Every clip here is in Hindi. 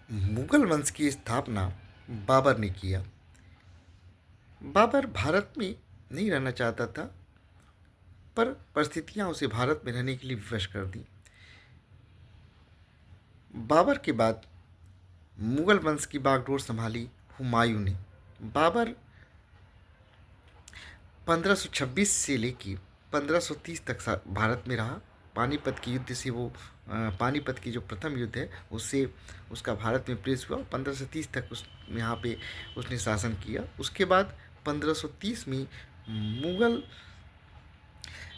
मुगल वंश की स्थापना बाबर ने किया। बाबर भारत में नहीं रहना चाहता था, पर परिस्थितियां उसे भारत में रहने के लिए विवश कर दी। बाबर के बाद मुगल वंश की बागडोर संभाली हुमायूं ने। बाबर 1526 से लेकर 1530 तक भारत में रहा। पानीपत के युद्ध से पानीपत की जो प्रथम युद्ध है उससे उसका भारत में प्रेस हुआ। 1530 तक उस यहाँ पे उसने शासन किया। उसके बाद 1530 में मुगल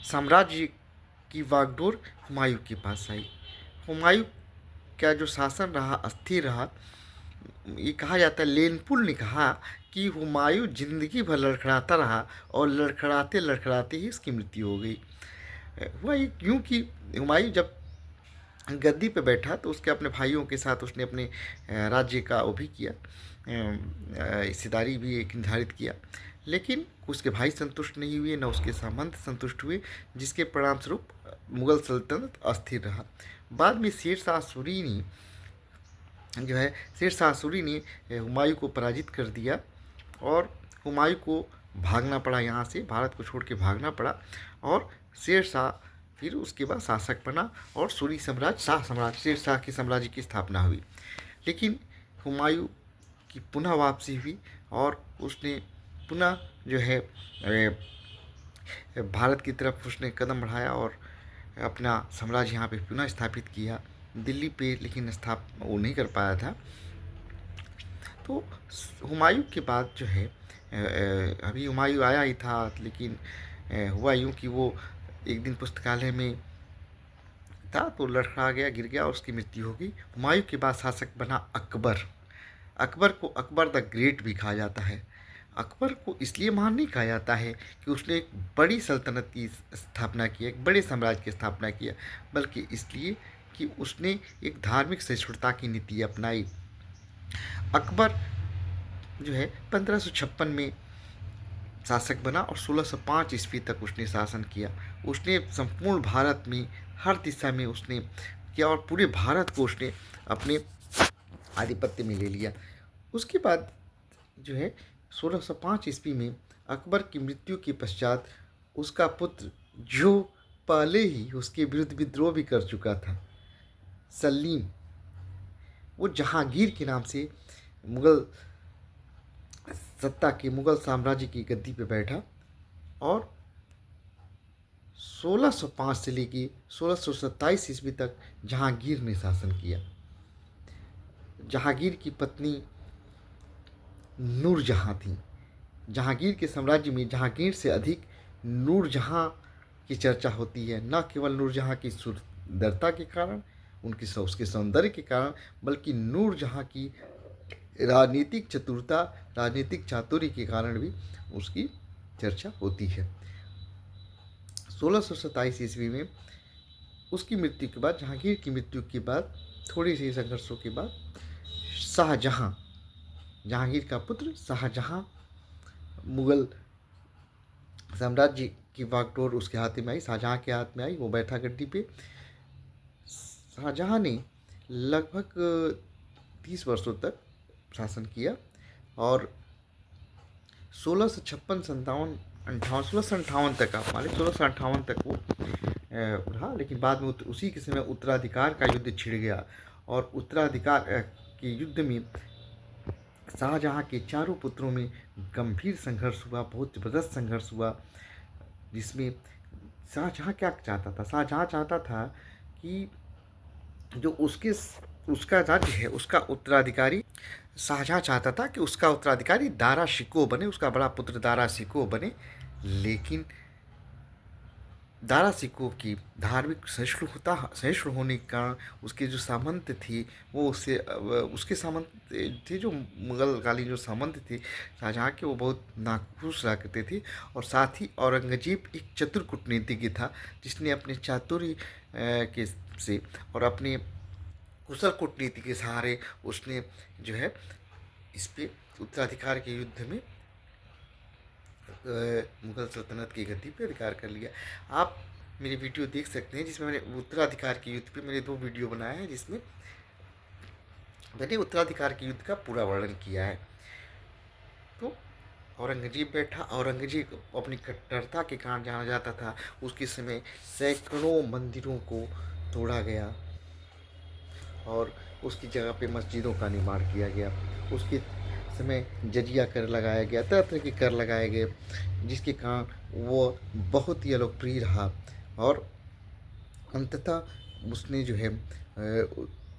साम्राज्य की वागडोर हुमायूं के पास आई। हुमायूं का जो शासन रहा अस्थिर रहा। ये कहा जाता है, लेनपुल ने कहा कि हुमायूं जिंदगी भर लड़खड़ाता रहा और लड़खड़ाते लड़खड़ाते ही उसकी मृत्यु हो गई। हुआ ये क्यों कि हुमायूं जब गद्दी पे बैठा तो उसके अपने भाइयों के साथ उसने अपने राज्य का वो भी किया, हिस्सेदारी भी एक निर्धारित किया। लेकिन उसके भाई संतुष्ट नहीं हुए, न उसके सामंत संतुष्ट हुए, जिसके परिणाम स्वरूप मुगल सल्तनत अस्थिर रहा। बाद में शेर शाह सूरी ने हुमायूं को पराजित कर दिया और हुमायूं को भागना पड़ा, यहाँ से भारत को छोड़ के भागना पड़ा। और शेर शाह फिर उसके बाद शासक बना और सूरी साम्राज्य शेर शाह के साम्राज्य की स्थापना हुई। लेकिन हुमायूं की पुनः वापसी हुई और उसने पुनः जो है भारत की तरफ उसने कदम बढ़ाया और अपना साम्राज्य यहाँ पे पुनः स्थापित किया। दिल्ली पे लेकिन वो नहीं कर पाया था। तो हुमायूं के बाद जो है अभी हुमायूं आया ही था, लेकिन हुआ यूँ कि वो एक दिन पुस्तकालय में था तो लड़खड़ा गया, गिर गया और उसकी मृत्यु हो गई। हुमायूं के बाद शासक बना अकबर। अकबर को अकबर द ग्रेट भी कहा जाता है। अकबर को इसलिए महान नहीं कहा जाता है कि उसने एक बड़ी सल्तनत की स्थापना की, एक बड़े साम्राज्य की स्थापना किया, बल्कि इसलिए कि उसने एक धार्मिक सहिष्णुता की नीति अपनाई। अकबर जो है 1556 में शासक बना और 1605 ईस्वी तक उसने शासन किया। उसने संपूर्ण भारत में हर दिशा में उसने किया और पूरे भारत को उसने अपने आधिपत्य में ले लिया। उसके बाद जो है 1605 ईस्वी में अकबर की मृत्यु के पश्चात उसका पुत्र, जो पहले ही उसके विरुद्ध विद्रोह भी कर चुका था, सलीम, वो जहांगीर के नाम से मुगल साम्राज्य की गद्दी पर बैठा और 1605 से लेकर 1627 ईस्वी तक जहांगीर ने शासन किया। जहांगीर की पत्नी नूरजहां थी। जहांगीर के साम्राज्य में जहांगीर से अधिक नूरजहां की चर्चा होती है, न केवल नूरजहां की सुंदरता के कारण, उसके सौंदर्य के कारण, बल्कि नूरजहां की राजनीतिक चतुरता, राजनीतिक चातुर्य के कारण भी उसकी चर्चा होती है। 1627 ईस्वी में उसकी मृत्यु के बाद, जहांगीर की मृत्यु के बाद, थोड़ी सी संघर्षों के बाद शाहजहां, जहांगीर का पुत्र शाहजहां, मुगल साम्राज्य की वागडोर उसके हाथ में आई, शाहजहां के हाथ में आई। वो बैठा गद्दी पे। शाहजहां ने लगभग 30 वर्षों तक शासन किया और 1658 तक, आप मान लीजिए 1658 तक वो रहा। लेकिन बाद में उसी के समय उत्तराधिकार का युद्ध छिड़ गया और उत्तराधिकार के युद्ध में शाहजहां के चारों पुत्रों में गंभीर संघर्ष हुआ, बहुत ज़बरदस्त संघर्ष हुआ, जिसमें शाहजहां क्या चाहता था? शाहजहां चाहता था कि जो उसका राज्य है, उसका उत्तराधिकारी, शाहजहां चाहता था कि उसका उत्तराधिकारी दारा शिकोह बने, उसका बड़ा पुत्र दारा शिकोह बने। लेकिन दारा शिकोह की धार्मिक सहिष्णु होने के कारण उसके जो सामंत थे वो उसके सामंत थे, जो मुगलकालीन जो सामंत थे शाहजहां के, वो बहुत नाखुश रहा करते थे। और साथ ही औरंगजेब एक चतुर कूटनीतिज्ञ था, जिसने अपने चातुर्य के से और अपने कुशल कूटनीति के सहारे उसने जो है इस पे उत्तराधिकार के युद्ध में मुगल सल्तनत की गद्दी पे अधिकार कर लिया। आप मेरी वीडियो देख सकते हैं, जिसमें मैंने उत्तराधिकार के युद्ध पे मेरे 2 वीडियो बनाए हैं, जिसमें मैंने उत्तराधिकार के युद्ध का पूरा वर्णन किया है। तो औरंगजेब बैठा। औरंगजेब अपनी कट्टरता के कारण जाना जाता था। उसके समय सैकड़ों मंदिरों को तोड़ा गया और उसकी जगह पे मस्जिदों का निर्माण किया गया। उसके समय जजिया कर लगाया गया, तरह तरह के कर लगाए गए, जिसके कारण वो बहुत ही अलोकप्रिय रहा। और अंततः उसने जो है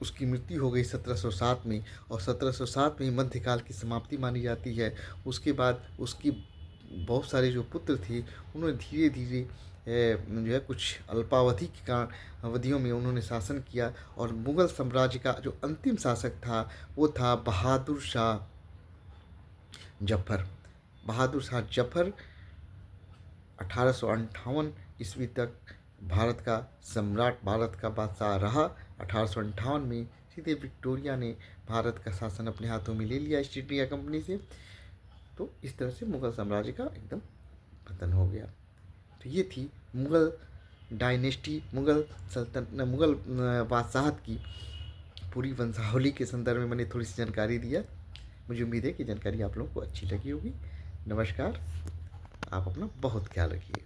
उसकी मृत्यु हो गई 1707 में, और 1707 में ही मध्यकाल की समाप्ति मानी जाती है। उसके बाद उसकी बहुत सारे जो पुत्र थे उन्होंने धीरे धीरे जो है कुछ अल्पावधि के कारण अवधियों में उन्होंने शासन किया। और मुगल साम्राज्य का जो अंतिम शासक था वो था बहादुर शाह जफर। बहादुर शाह जफर 1858 ईस्वी तक भारत का सम्राट, भारत का बादशाह रहा। 1858 में सीधे विक्टोरिया ने भारत का शासन अपने हाथों में ले लिया ईस्ट इंडिया कंपनी से। तो इस तरह से मुगल साम्राज्य का एकदम पतन हो गया। तो ये थी मुगल डायनेस्टी, मुगल सल्तनत, मुगल बादशाहत की पूरी वंशावली के संदर्भ में मैंने थोड़ी सी जानकारी दिया। मुझे उम्मीद है कि जानकारी आप लोगों को अच्छी लगी होगी। नमस्कार। आप अपना बहुत ख्याल रखिएगा।